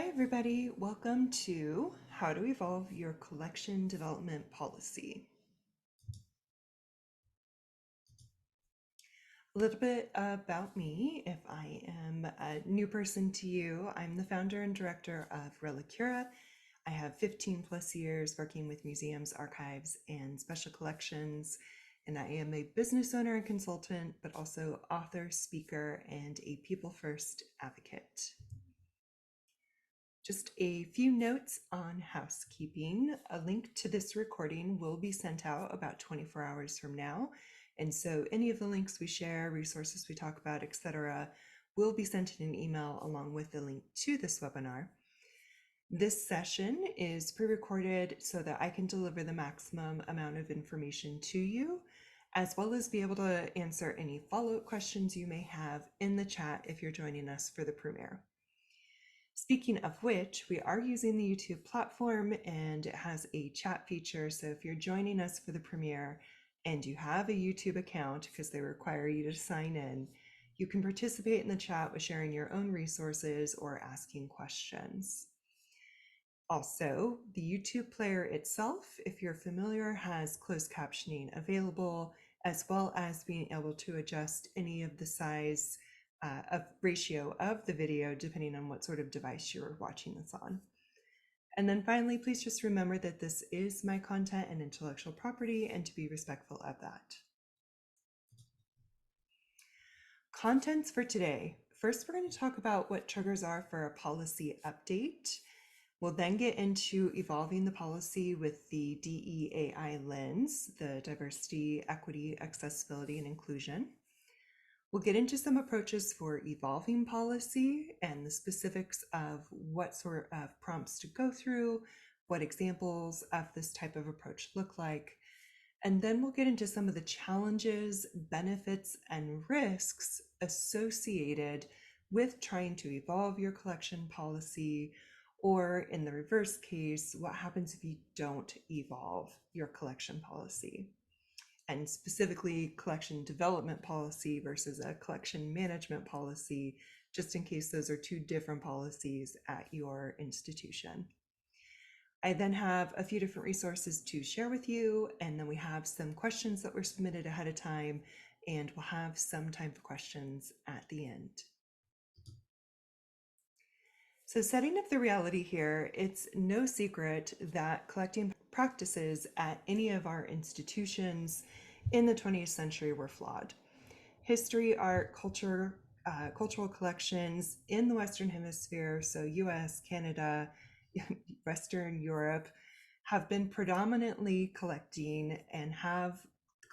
everybody. Welcome to How to Evolve Your Collection Development Policy. A little bit about me, if I am a new person to you, I'm the founder and director of Relicura. I have 15 plus years working with museums, archives, and special collections, and I am a business owner and consultant, but also author, speaker, and a people first advocate. Just a few notes on housekeeping. A link to this recording will be sent out about 24 hours from now. And so any of the links we share, resources we talk about, etc., will be sent in an email along with the link to this webinar. This session is pre-recorded so that I can deliver the maximum amount of information to you, as well as be able to answer any follow-up questions you may have in the chat if you're joining us for the premiere. Speaking of which, we are using the YouTube platform and it has a chat feature. So if you're joining us for the premiere and you have a YouTube account, because they require you to sign in, you can participate in the chat with sharing your own resources or asking questions. Also, the YouTube player itself, if you're familiar, has closed captioning available, as well as being able to adjust any of the size of ratio of the video depending on what sort of device you're watching this on. And then finally, please just remember that this is my content and intellectual property and to be respectful of that. Contents for today. First, we're going to talk about what triggers are for a policy update. We'll then get into evolving the policy with the DEAI lens, the diversity, equity, accessibility, and inclusion. We'll get into some approaches for evolving policy and the specifics of what sort of prompts to go through, what examples of this type of approach look like. And then we'll get into some of the challenges, benefits, and risks associated with trying to evolve your collection policy, or in the reverse case, what happens if you don't evolve your collection policy. And specifically collection development policy versus a collection management policy, just in case those are two different policies at your institution. I then have a few different resources to share with you, and then we have some questions that were submitted ahead of time, and we'll have some time for questions at the end. So setting up the reality here, it's no secret that collecting practices at any of our institutions in the 20th century were flawed. History, art, culture, cultural collections in the Western Hemisphere, so US, Canada, Western Europe, have been predominantly collecting and have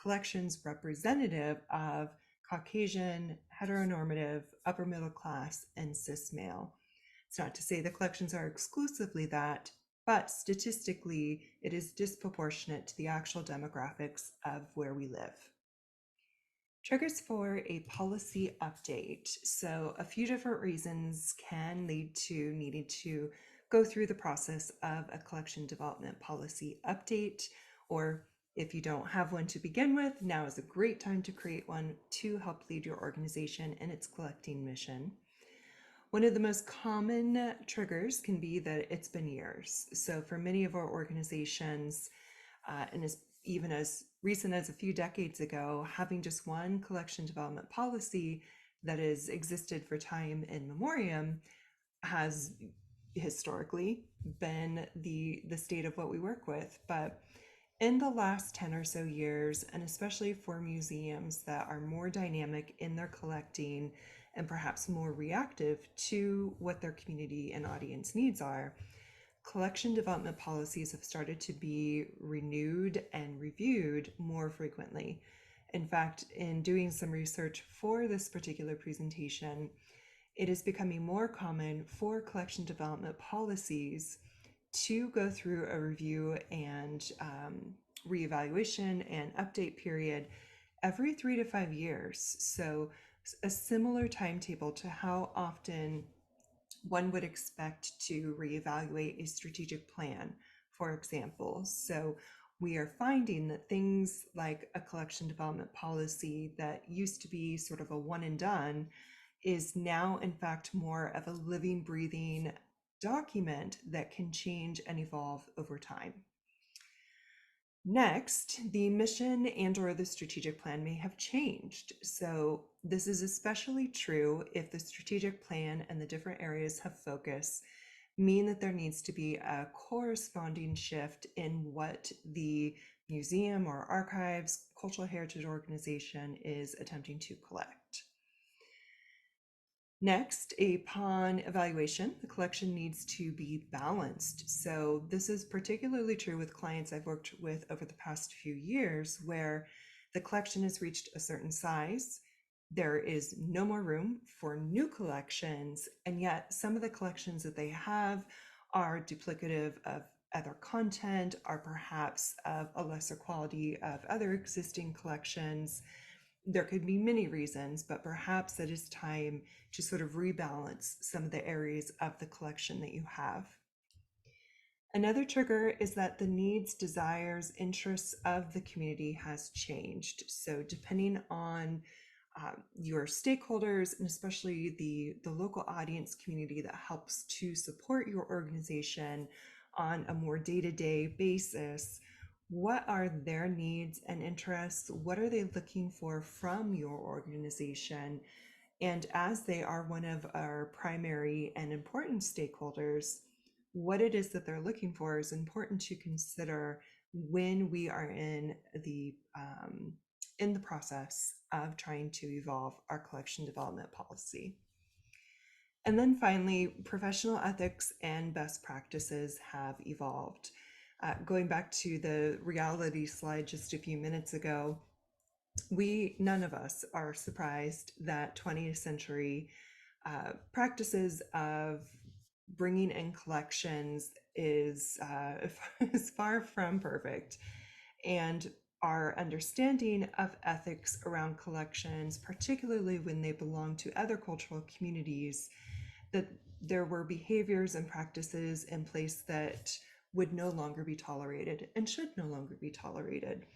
collections representative of Caucasian, heteronormative, upper middle class, and cis male. It's not to say the collections are exclusively that, but statistically, it is disproportionate to the actual demographics of where we live. Triggers for a policy update. So a few different reasons can lead to needing to go through the process of a collection development policy update, or if you don't have one to begin with, now is a great time to create one to help lead your organization in its collecting mission. One of the most common triggers can be that it's been years. So for many of our organizations, and even as recent as a few decades ago, having just one collection development policy that has existed for time in memoriam has historically been the state of what we work with. But in the last 10 or so years, and especially for museums that are more dynamic in their collecting and perhaps more reactive to what their community and audience needs are, collection development policies have started to be renewed and reviewed more frequently. In fact, in doing some research for this particular presentation, it is becoming more common for collection development policies to go through a review and reevaluation and update period every 3 to 5 years. So a similar timetable to how often one would expect to reevaluate a strategic plan, for example. So we are finding that things like a collection development policy that used to be sort of a one and done is now in fact more of a living, breathing document that can change and evolve over time. Next, the mission and or the strategic plan may have changed. So this is especially true if the strategic plan and the different areas of focus mean that there needs to be a corresponding shift in what the museum or archives, cultural heritage organization is attempting to collect. Next, upon evaluation, the collection needs to be balanced. So this is particularly true with clients I've worked with over the past few years, where the collection has reached a certain size, there is no more room for new collections, and yet some of the collections that they have are duplicative of other content, are perhaps of a lesser quality of other existing collections. There could be many reasons, but perhaps it is time to sort of rebalance some of the areas of the collection that you have. Another trigger is that the needs, desires, interests of the community has changed. So depending on your stakeholders, and especially the local audience community that helps to support your organization on a more day-to-day basis, what are their needs and interests? What are they looking for from your organization? And as they are one of our primary and important stakeholders, what it is that they're looking for is important to consider when we are in the process of trying to evolve our collection development policy. And then finally, professional ethics and best practices have evolved. Going back to the reality slide just a few minutes ago, none of us are surprised that 20th century practices of bringing in collections is far from perfect. And our understanding of ethics around collections, particularly when they belong to other cultural communities, that there were behaviors and practices in place that would no longer be tolerated and should no longer be tolerated.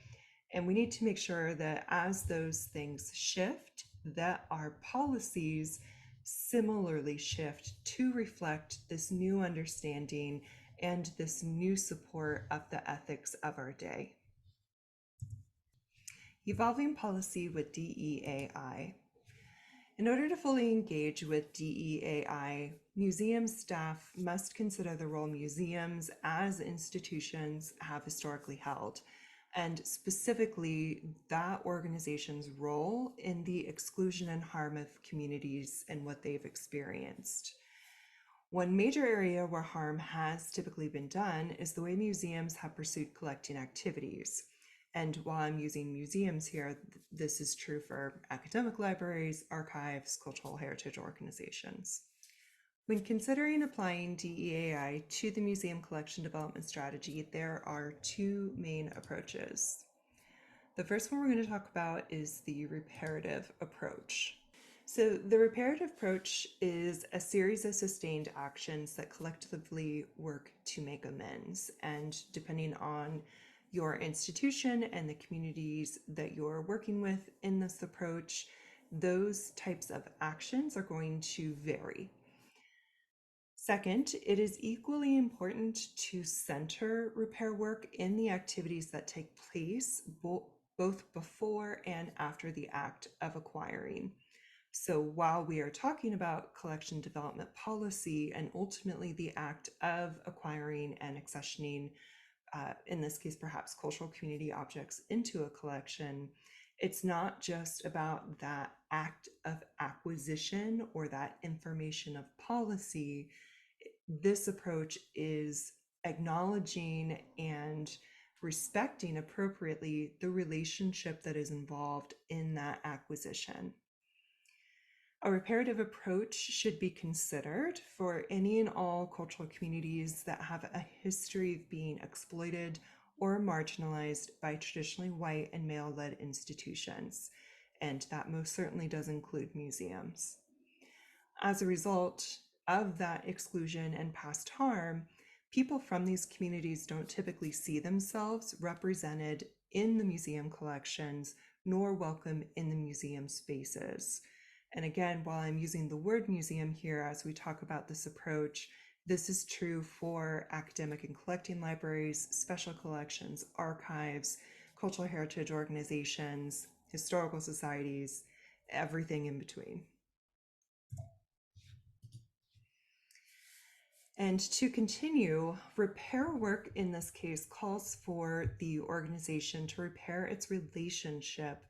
And we need to make sure that as those things shift, that our policies similarly shift to reflect this new understanding and this new support of the ethics of our day. Evolving policy with DEAI. In order to fully engage with DEAI, museum staff must consider the role museums as institutions have historically held, and specifically that organization's role in the exclusion and harm of communities and what they've experienced. One major area where harm has typically been done is the way museums have pursued collecting activities. And while I'm using museums here, this is true for academic libraries, archives, cultural heritage organizations. When considering applying DEAI to the museum collection development strategy, there are two main approaches. The first one we're going to talk about is the reparative approach. So the reparative approach is a series of sustained actions that collectively work to make amends. And depending on your institution and the communities that you're working with in this approach, those types of actions are going to vary. Second, it is equally important to center repair work in the activities that take place both before and after the act of acquiring. So while we are talking about collection development policy and ultimately the act of acquiring and accessioning, in this case, perhaps cultural community objects into a collection, it's not just about that act of acquisition or that information of policy. This approach is acknowledging and respecting appropriately the relationship that is involved in that acquisition. A reparative approach should be considered for any and all cultural communities that have a history of being exploited or marginalized by traditionally white and male-led institutions, and that most certainly does include museums. As a result of that exclusion and past harm, people from these communities don't typically see themselves represented in the museum collections nor welcome in the museum spaces. And again, while I'm using the word museum here as we talk about this approach, This is true for academic and collecting libraries, special collections, archives, cultural heritage organizations, historical societies, everything in between. And to continue, repair work in this case calls for the organization to repair its relationship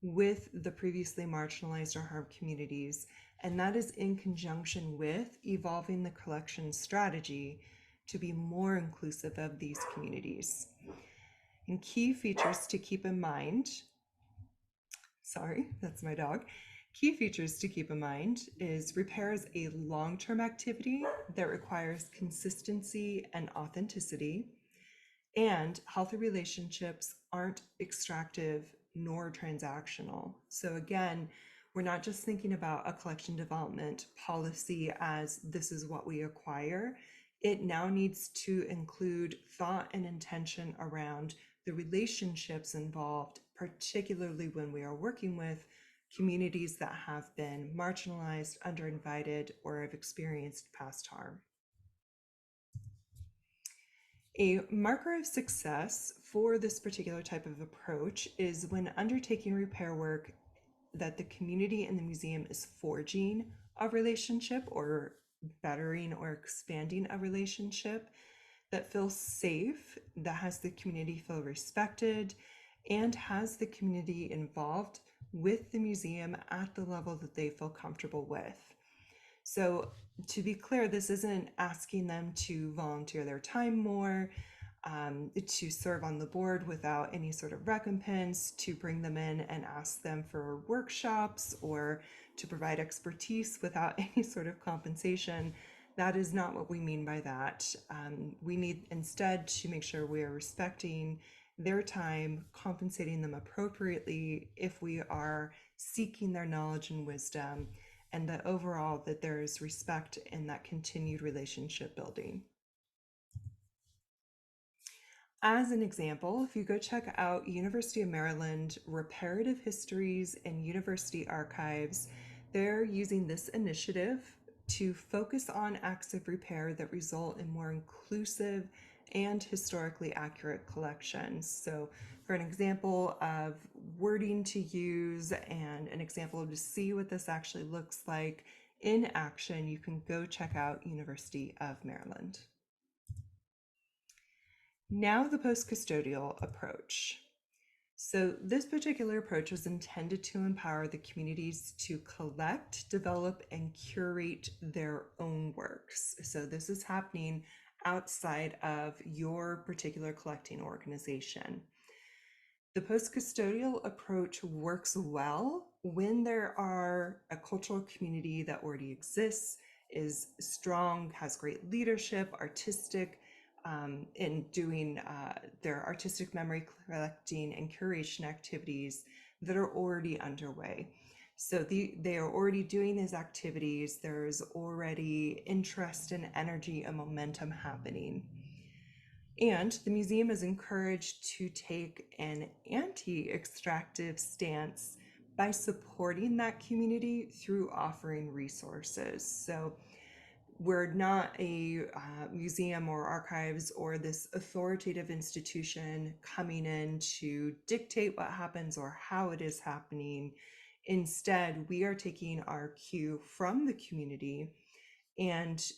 with the previously marginalized or harmed communities, and that is in conjunction with evolving the collection strategy to be more inclusive of these communities. And key features to keep in mind, sorry, that's my dog. Key features to keep in mind is repair is a long-term activity that requires consistency and authenticity, and healthy relationships aren't extractive nor transactional. So again, we're not just thinking about a collection development policy as this is what we acquire. It now needs to include thought and intention around the relationships involved, particularly when we are working with communities that have been marginalized, underinvited, or have experienced past harm. A marker of success for this particular type of approach is when undertaking repair work that the community and the museum is forging a relationship or bettering or expanding a relationship that feels safe, that has the community feel respected, and has the community involved with the museum at the level that they feel comfortable with. So to be clear, this isn't asking them to volunteer their time more, to serve on the board without any sort of recompense, to bring them in and ask them for workshops, or to provide expertise without any sort of compensation. That is not what we mean by that. We need instead to make sure we are respecting their time, compensating them appropriately if we are seeking their knowledge and wisdom, and that overall that there is respect in that continued relationship building. As an example, if you go check out University of Maryland Reparative Histories and University Archives, they're using this initiative to focus on acts of repair that result in more inclusive and historically accurate collections. So for an example of wording to use and an example to see what this actually looks like in action, you can go check out University of Maryland. Now the post-custodial approach. So this particular approach was intended to empower the communities to collect, develop, and curate their own works. So this is happening outside of your particular collecting organization. The post-custodial approach works well when there are a cultural community that already exists, is strong, has great leadership, artistic, in doing their artistic memory collecting and curation activities that are already underway. So they are already doing these activities. There's already interest and energy and momentum happening. And the museum is encouraged to take an anti-extractive stance by supporting that community through offering resources. So we're not a museum or archives or this authoritative institution coming in to dictate what happens or how it is happening. Instead, we are taking our cue from the community and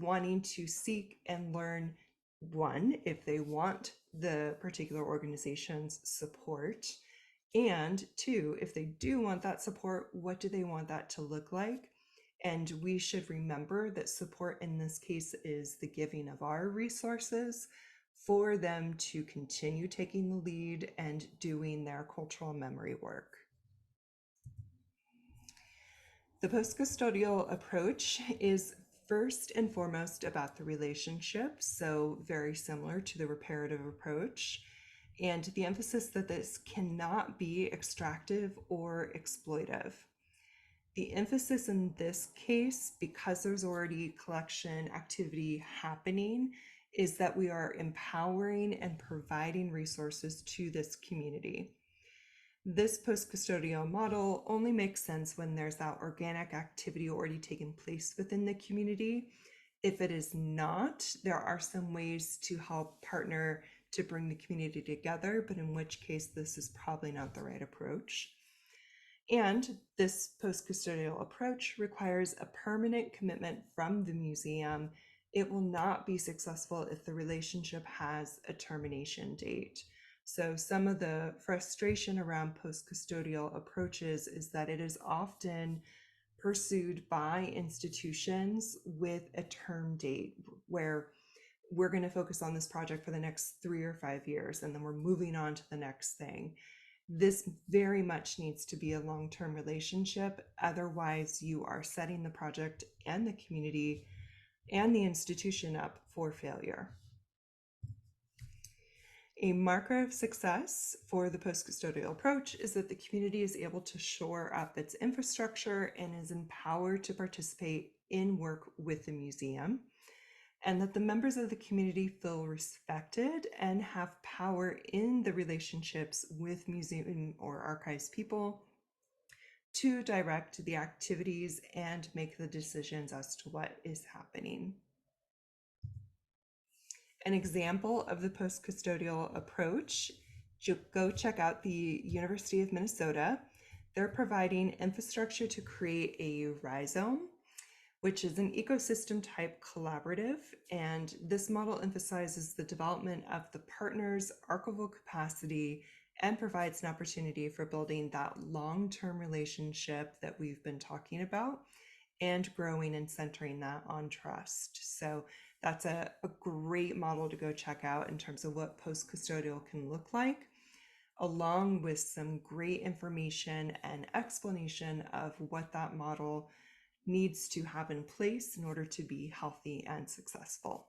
wanting to seek and learn, one, if they want the particular organization's support, and two, if they do want that support, what do they want that to look like? And we should remember that support in this case is the giving of our resources for them to continue taking the lead and doing their cultural memory work. The post-custodial approach is first and foremost about the relationship, so very similar to the reparative approach, and the emphasis that this cannot be extractive or exploitive. The emphasis in this case, because there's already collection activity happening, is that we are empowering and providing resources to this community. This post-custodial model only makes sense when there's that organic activity already taking place within the community, If it is not, there are some ways to help partner to bring the community together, but in which case this is probably not the right approach. And this post-custodial approach requires a permanent commitment from the museum. It will not be successful if the relationship has a termination date. So some of the frustration around post-custodial approaches is that it is often pursued by institutions with a term date where we're going to focus on this project for the next 3 or 5 years, and then we're moving on to the next thing. This very much needs to be a long-term relationship. Otherwise, you are setting the project and the community and the institution up for failure. A marker of success for the post-custodial approach is that the community is able to shore up its infrastructure and is empowered to participate in work with the museum, and that the members of the community feel respected and have power in the relationships with museum or archives people to direct the activities and make the decisions as to what is happening. An example of the post-custodial approach, go check out the University of Minnesota. They're providing infrastructure to create a rhizome, which is an ecosystem type collaborative. And this model emphasizes the development of the partner's archival capacity and provides an opportunity for building that long-term relationship that we've been talking about and growing and centering that on trust. So that's a great model to go check out in terms of what post-custodial can look like, along with some great information and explanation of what that model needs to have in place in order to be healthy and successful.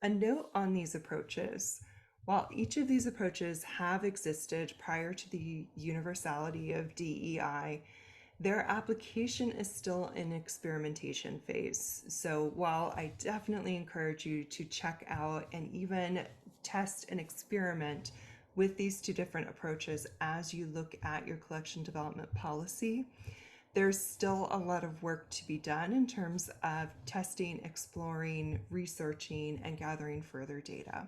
A note on these approaches: while each of these approaches have existed prior to the universality of DEI, their application is still in experimentation phase. So while I definitely encourage you to check out and even test and experiment with these two different approaches as you look at your collection development policy, there's still a lot of work to be done in terms of testing, exploring, researching, and gathering further data.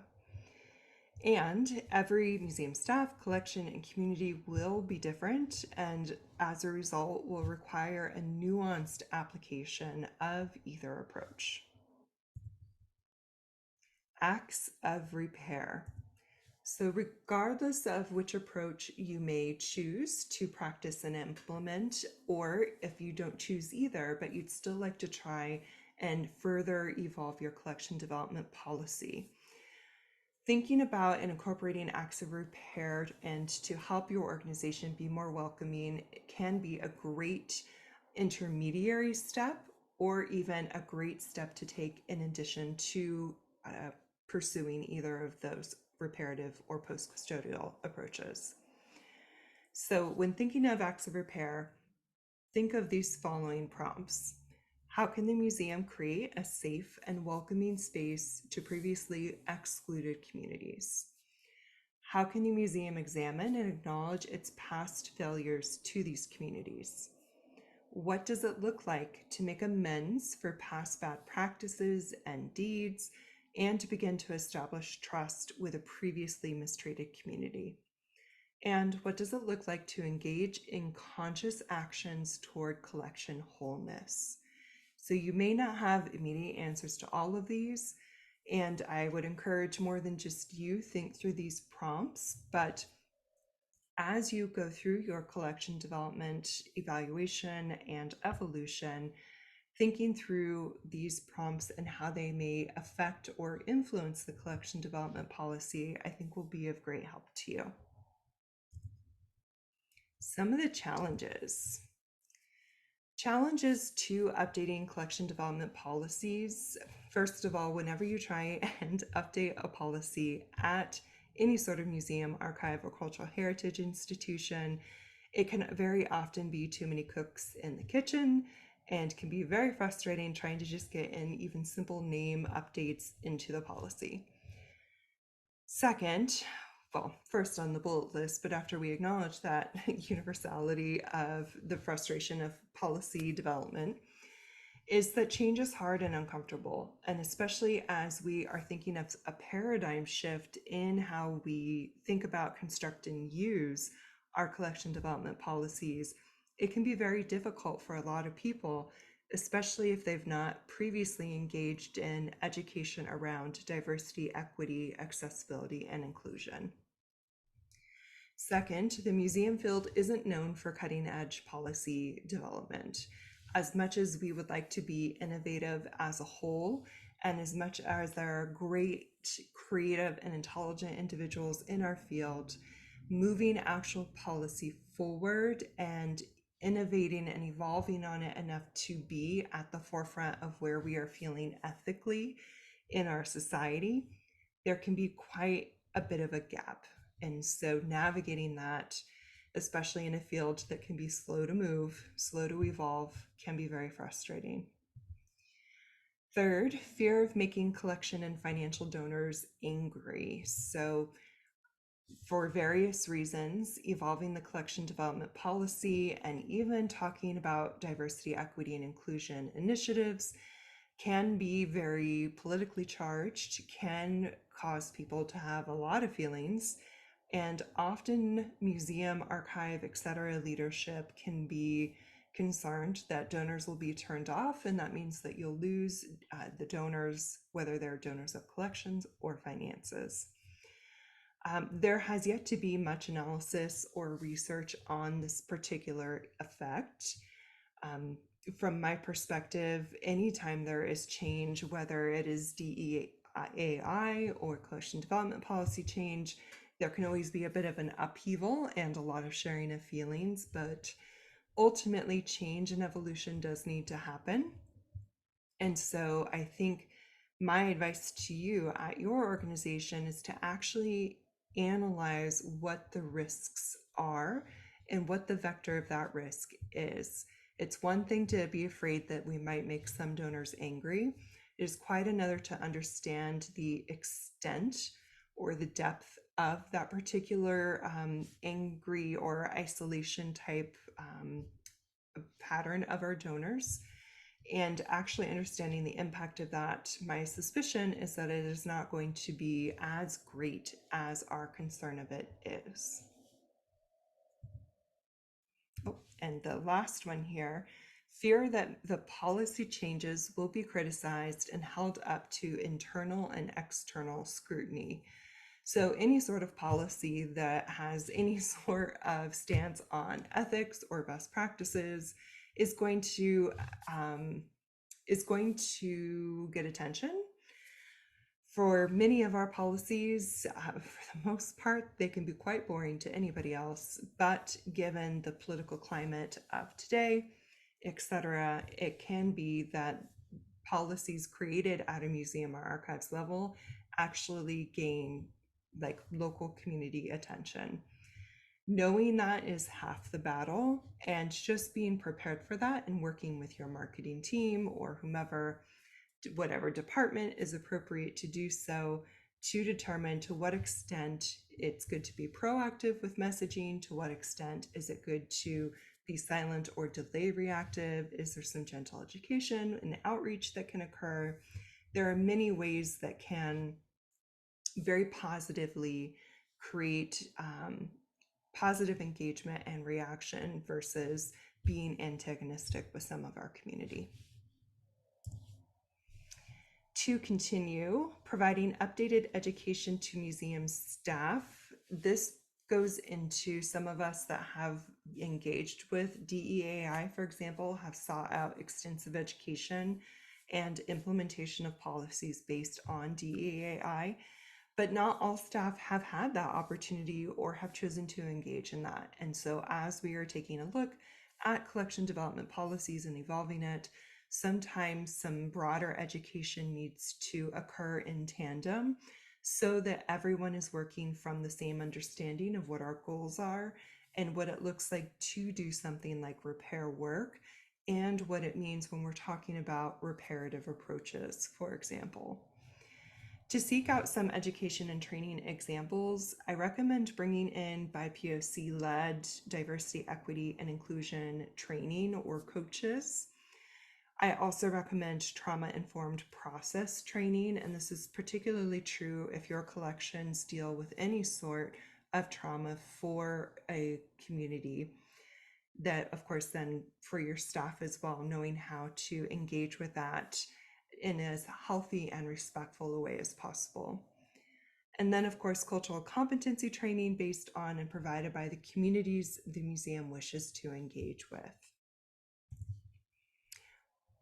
And every museum staff, collection, and community will be different, and as a result will require a nuanced application of either approach. Acts of repair. So regardless of which approach you may choose to practice and implement, or if you don't choose either, but you'd still like to try and further evolve your collection development policy, thinking about and incorporating acts of repair and to help your organization be more welcoming can be a great intermediary step, or even a great step to take in addition to pursuing either of those reparative or post-custodial approaches. So when thinking of acts of repair, think of these following prompts. How can the museum create a safe and welcoming space to previously excluded communities? How can the museum examine and acknowledge its past failures to these communities? What does it look like to make amends for past bad practices and deeds, and to begin to establish trust with a previously mistreated community? And what does it look like to engage in conscious actions toward collection wholeness? So you may not have immediate answers to all of these, and I would encourage more than just you think through these prompts, but as you go through your collection development, evaluation, and evolution, thinking through these prompts and how they may affect or influence the collection development policy, I think will be of great help to you. Some of the challenges. Challenges to updating collection development policies. First of all, whenever you try and update a policy at any sort of museum, archive, or cultural heritage institution, it can very often be too many cooks in the kitchen and can be very frustrating trying to just get in even simple name updates into the policy. Second, well, first on the bullet list, but after we acknowledge that universality of the frustration of policy development, is that change is hard and uncomfortable. And especially as we are thinking of a paradigm shift in how we think about, construct, and use our collection development policies, it can be very difficult for a lot of people, especially if they've not previously engaged in education around diversity, equity, accessibility, and inclusion. Second, the museum field isn't known for cutting edge policy development. As much as we would like to be innovative as a whole, and as much as there are great, creative, and intelligent individuals in our field, moving actual policy forward and innovating and evolving on it enough to be at the forefront of where we are feeling ethically in our society, there can be quite a bit of a gap. And so navigating that, especially in a field that can be slow to move, slow to evolve, can be very frustrating. Third, fear of making collection and financial donors angry. So for various reasons, evolving the collection development policy and even talking about diversity, equity, and inclusion initiatives can be very politically charged, can cause people to have a lot of feelings, and often museum, archive, etc. leadership can be concerned that donors will be turned off, and that means that you'll lose the donors, whether they're donors of collections or finances. There has yet to be much analysis or research on this particular effect. From my perspective, anytime there is change, whether it is DEAI or collection development policy change, there can always be a bit of an upheaval and a lot of sharing of feelings, but ultimately change and evolution does need to happen. And so I think my advice to you at your organization is to actually analyze what the risks are and what the vector of that risk is. It's one thing to be afraid that we might make some donors angry. It is quite another to understand the extent or the depth of that particular angry or isolation type pattern of our donors, and actually understanding the impact of that. My suspicion is that it is not going to be as great as our concern of it is. Oh, and the last one here, fear that the policy changes will be criticized and held up to internal and external scrutiny. So any sort of policy that has any sort of stance on ethics or best practices is going to get attention. For many of our policies, for the most part, they can be quite boring to anybody else, but given the political climate of today, etc., it can be that policies created at a museum or archives level actually gain like local community attention. Knowing that is half the battle, and just being prepared for that and working with your marketing team or whomever, whatever department is appropriate to do so, to determine to what extent it's good to be proactive with messaging, to what extent is it good to be silent or delay reactive, is there some gentle education and outreach that can occur. There are many ways that can very positively create positive engagement and reaction versus being antagonistic with some of our community. To continue, providing updated education to museum staff. This goes into some of us that have engaged with DEAI, for example, have sought out extensive education and implementation of policies based on DEAI, but not all staff have had that opportunity or have chosen to engage in that. And so as we are taking a look at collection development policies and evolving it, sometimes some broader education needs to occur in tandem so that everyone is working from the same understanding of what our goals are and what it looks like to do something like repair work, and what it means when we're talking about reparative approaches, for example. To seek out some education and training examples, I recommend bringing in by POC-led diversity, equity, and inclusion training or coaches. I also recommend trauma-informed process training, and this is particularly true if your collections deal with any sort of trauma for a community. That, of course, then for your staff as well, knowing how to engage with that in as healthy and respectful a way as possible. And then, of course, cultural competency training based on and provided by the communities the museum wishes to engage with.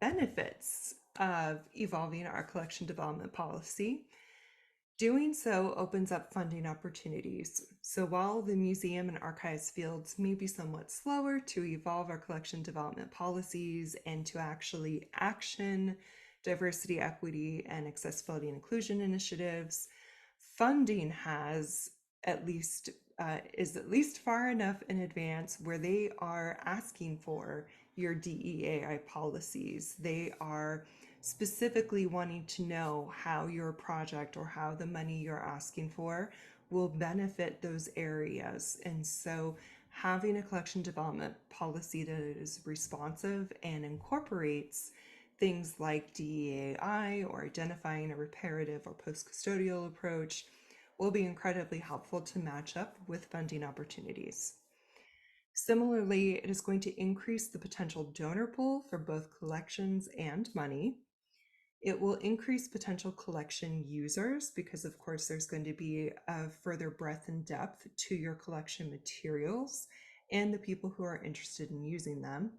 Benefits of evolving our collection development policy. Doing so opens up funding opportunities. So while the museum and archives fields may be somewhat slower to evolve our collection development policies and to actually action diversity, equity, and accessibility and inclusion initiatives, funding has at least is at least far enough in advance where they are asking for your DEAI policies. They are specifically wanting to know how your project or how the money you're asking for will benefit those areas. And so having a collection development policy that is responsive and incorporates things like DEAI or identifying a reparative or post-custodial approach will be incredibly helpful to match up with funding opportunities. Similarly, it is going to increase the potential donor pool for both collections and money. It will increase potential collection users because, of course, there's going to be a further breadth and depth to your collection materials and the people who are interested in using them.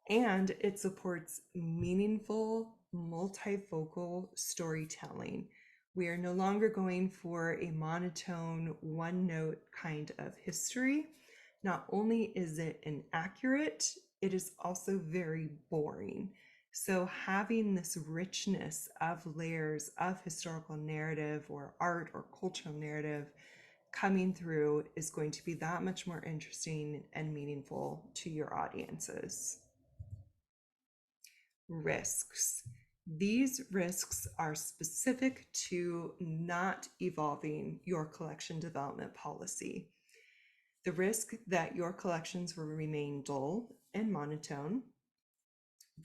And it supports meaningful, multifocal storytelling. We are no longer going for a monotone, one note kind of history. Not only is it inaccurate, it is also very boring. So having this richness of layers of historical narrative or art or cultural narrative coming through is going to be that much more interesting and meaningful to your audiences. Risks. These risks are specific to not evolving your collection development policy. The risk that your collections will remain dull and monotone.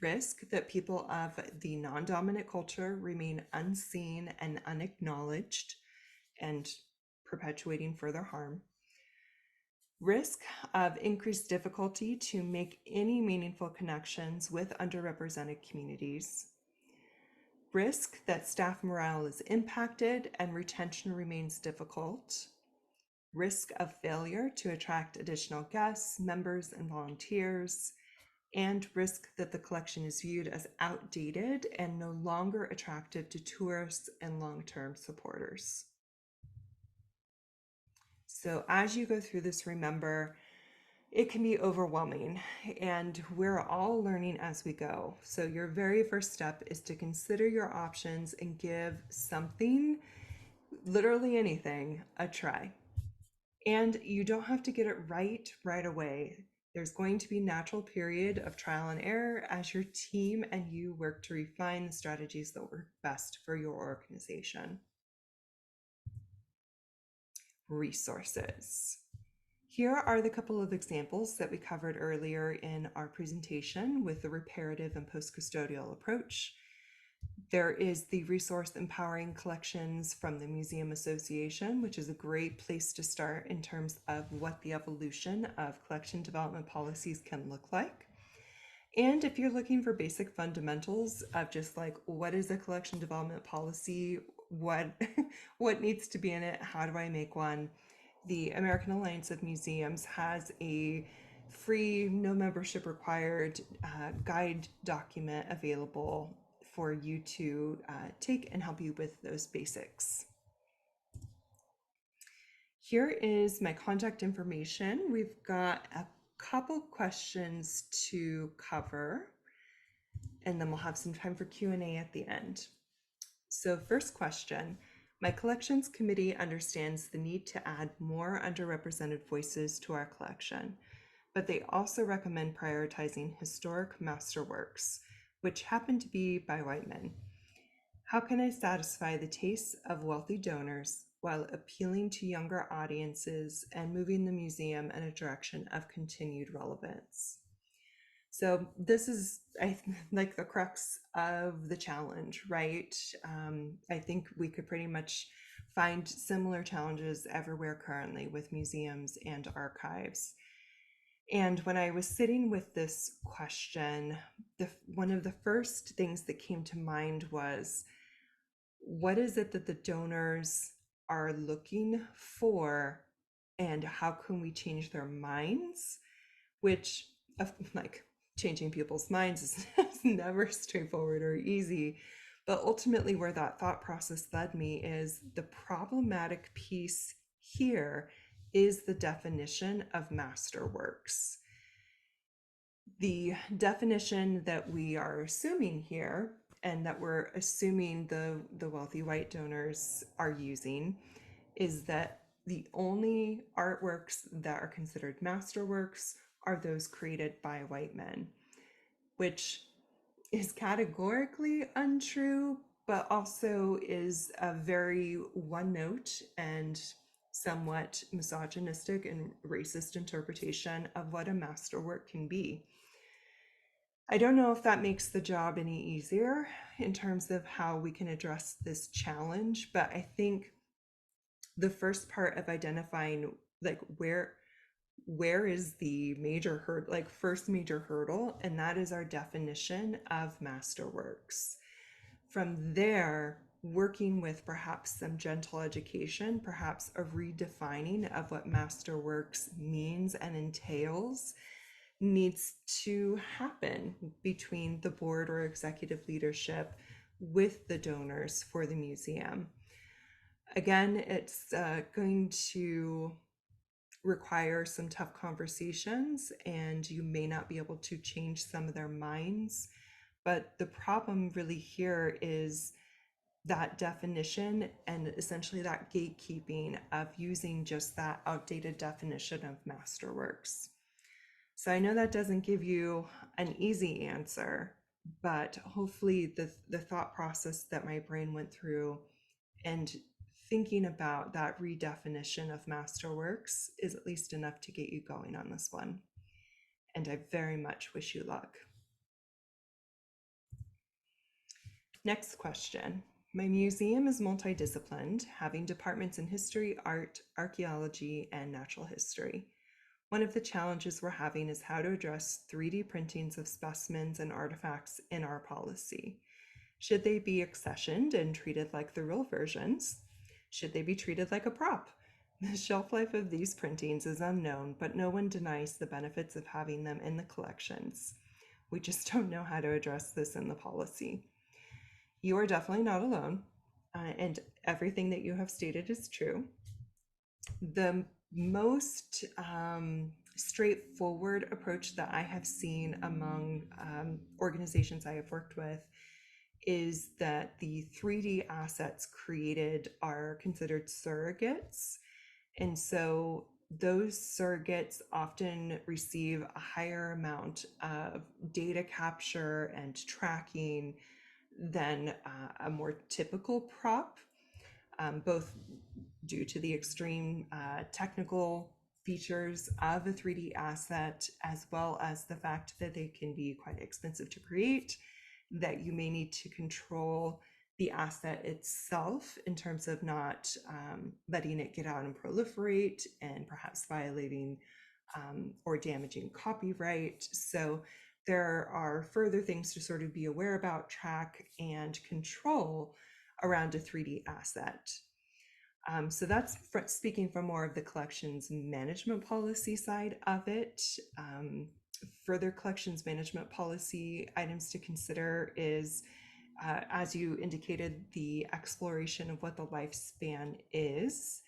Risk that people of the non-dominant culture remain unseen and unacknowledged and perpetuating further harm. Risk of increased difficulty to make any meaningful connections with underrepresented communities. Risk that staff morale is impacted and retention remains difficult. Risk of failure to attract additional guests, members, and volunteers. And risk that the collection is viewed as outdated and no longer attractive to tourists and long-term supporters. So as you go through this, remember, it can be overwhelming and we're all learning as we go. So your very first step is to consider your options and give something, literally anything, a try. And you don't have to get it right away. There's going to be a natural period of trial and error as your team and you work to refine the strategies that work best for your organization. Resources. Here are the couple of examples that we covered earlier in our presentation with the reparative and post-custodial approach. There is the resource Empowering Collections from the Museum Association, which is a great place to start in terms of what the evolution of collection development policies can look like. And if you're looking for basic fundamentals of just like, what is a collection development policy? What needs to be in it? How do I make one? The American Alliance of Museums has a free, no membership required guide document available for you to take and help you with those basics. Here is my contact information. We've got a couple questions to cover, and then we'll have some time for Q&A at the end. So first question, my collections committee understands the need to add more underrepresented voices to our collection, but they also recommend prioritizing historic masterworks, which happen to be by white men. How can I satisfy the tastes of wealthy donors while appealing to younger audiences and moving the museum in a direction of continued relevance? So this is, like the crux of the challenge, right? I think we could pretty much find similar challenges everywhere currently with museums and archives. And when I was sitting with this question, one of the first things that came to mind was, what is it that the donors are looking for, and how can we change their minds? Which, like, changing people's minds is never straightforward or easy. But ultimately, where that thought process led me is the problematic piece here is the definition of masterworks. The definition that we are assuming here, and that we're assuming the wealthy white donors are using, is that the only artworks that are considered masterworks are those created by white men, which is categorically untrue, but also is a very one note and somewhat misogynistic and racist interpretation of what a masterwork can be. I don't know if that makes the job any easier in terms of how we can address this challenge, but I think the first part of identifying, like, where is the major hurdle, like first major hurdle, and that is our definition of masterworks. From there, working with perhaps some gentle education, perhaps a redefining of what masterworks means and entails, needs to happen between the board or executive leadership with the donors for the museum. Again, it's going to require some tough conversations, and you may not be able to change some of their minds. But the problem really here is that definition and essentially that gatekeeping of using just that outdated definition of masterworks. So I know that doesn't give you an easy answer, but hopefully the thought process that my brain went through and thinking about that redefinition of masterworks is at least enough to get you going on this one. And I very much wish you luck. Next question. My museum is multidisciplined, having departments in history, art, archaeology, and natural history. One of the challenges we're having is how to address 3D printings of specimens and artifacts in our policy. Should they be accessioned and treated like the real versions? Should they be treated like a prop? The shelf life of these printings is unknown, but no one denies the benefits of having them in the collections. We just don't know how to address this in the policy. You are definitely not alone, and everything that you have stated is true. The most straightforward approach that I have seen among organizations I have worked with is that the 3D assets created are considered surrogates. And so those surrogates often receive a higher amount of data capture and tracking than a more typical prop, both due to the extreme technical features of a 3D asset, as well as the fact that they can be quite expensive to create, that you may need to control the asset itself in terms of not letting it get out and proliferate and perhaps violating or damaging copyright. So there are further things to sort of be aware about, track, and control around a 3D asset. So that's speaking from more of the collections management policy side of it. Further collections management policy items to consider is, as you indicated, the exploration of what the lifespan is,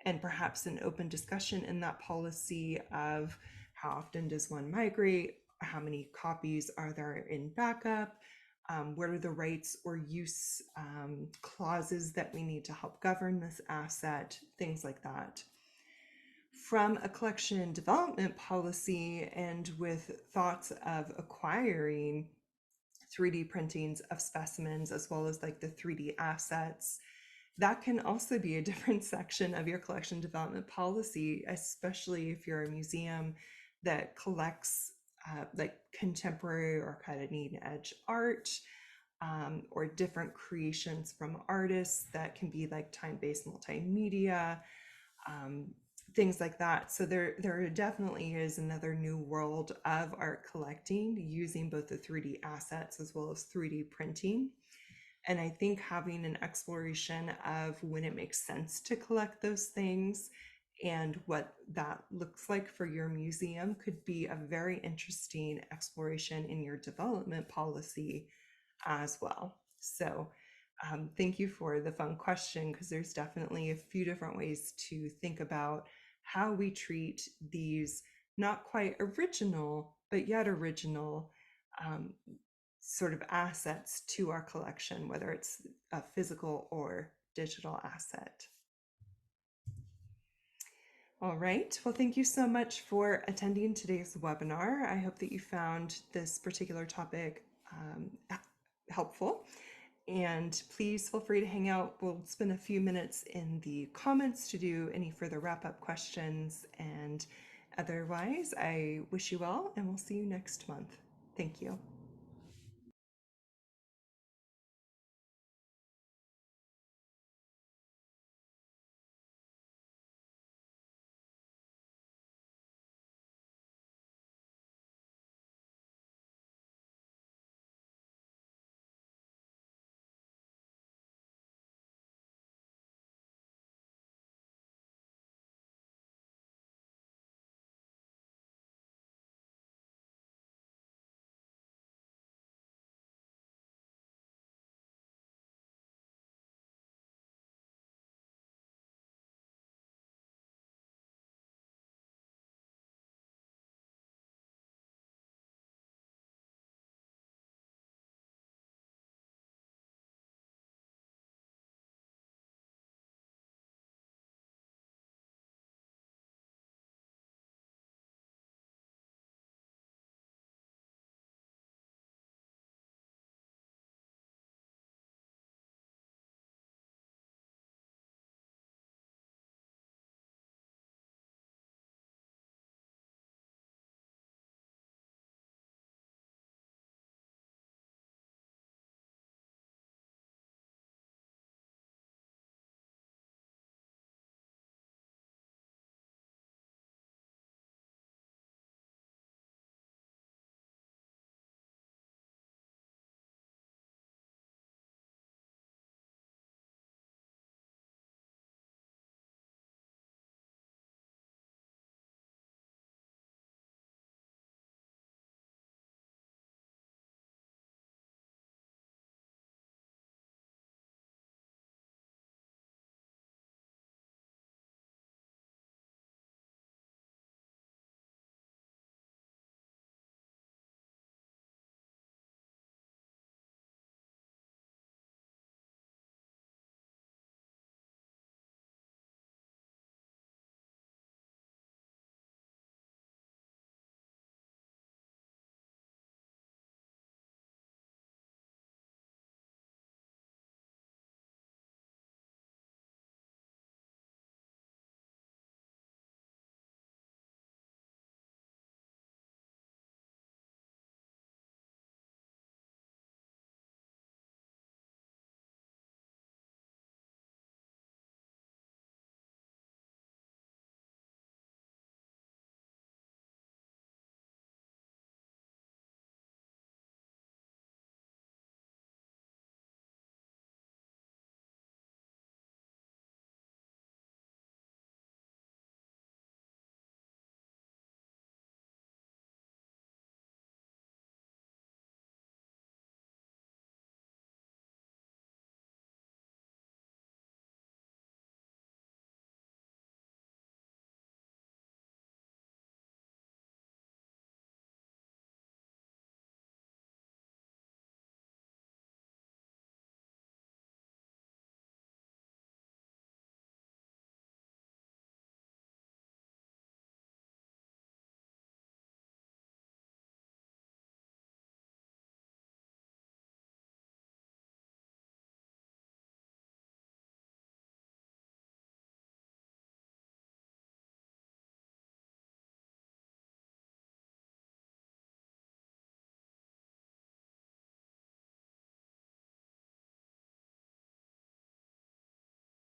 and perhaps an open discussion in that policy of how often does one migrate, how many copies are there in backup, what are the rights or use clauses that we need to help govern this asset, things like that. From a collection development policy, and with thoughts of acquiring 3D printings of specimens as well as like the 3D assets, that can also be a different section of your collection development policy, especially if you're a museum that collects like contemporary or cutting edge art, or different creations from artists that can be like time-based multimedia, um, things like that. So there definitely is another new world of art collecting using both the 3D assets as well as 3D printing. And I think having an exploration of when it makes sense to collect those things and what that looks like for your museum could be a very interesting exploration in your development policy as well. So, thank you for the fun question, because there's definitely a few different ways to think about how we treat these not quite original, but yet original, um, sort of assets to our collection, whether it's a physical or digital asset. All right. Well, thank you so much for attending today's webinar. I hope that you found this particular topic helpful. And please feel free to hang out. We'll spend a few minutes in the comments to do any further wrap-up questions. And otherwise, I wish you well, and we'll see you next month. Thank you.